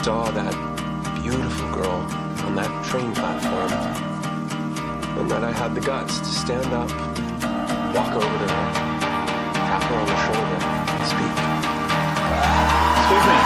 saw that beautiful girl on that train platform, and that I had the guts to stand up, walk over to her, tap her on the shoulder, and speak. Excuse me.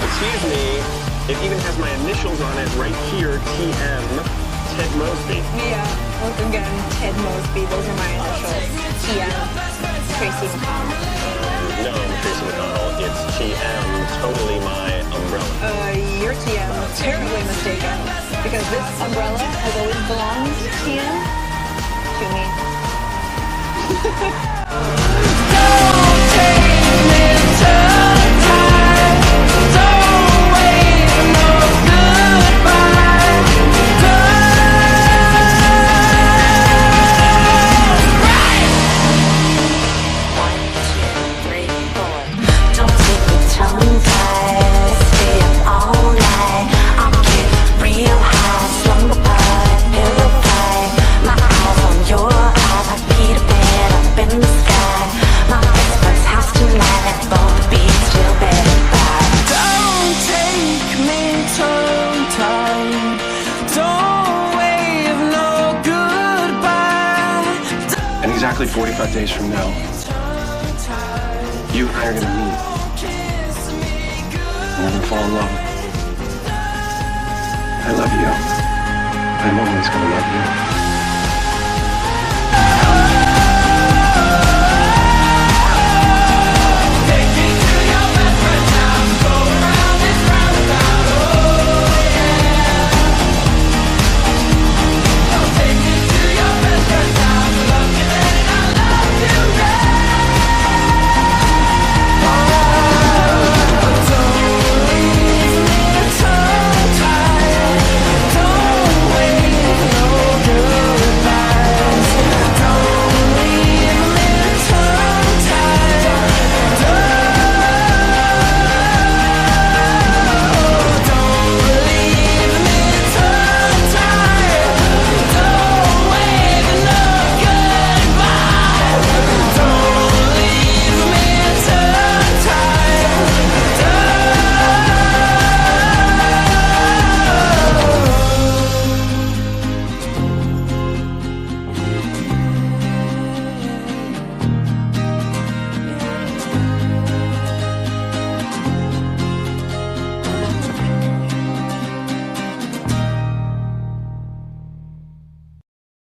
Excuse me, it even has my initials on it right here, TM, Ted Mosby. Yeah, look again, Ted Mosby, those are my initials. TM, Tracy McConnell. No, Tracy McConnell, it's TM, totally my umbrella. You're TM, terribly mistaken, because this umbrella has always belonged, TM, to me. Don't take me to time. Don't wait no goodbye. Right. 1, 2, 3, 4. Don't take me tongue-tied. Stay up all night. I'll get real high. Slumber party, pillow fight. My eyes on your eyes. I Peter Pan up in the sky. My best friend's house tonight. Let's both be still better by. Don't take me tongue-tied. Don't wave no goodbye. And exactly 45 days from now, you and I are gonna meet. And we're gonna fall in love. I love you. I'm always gonna love you.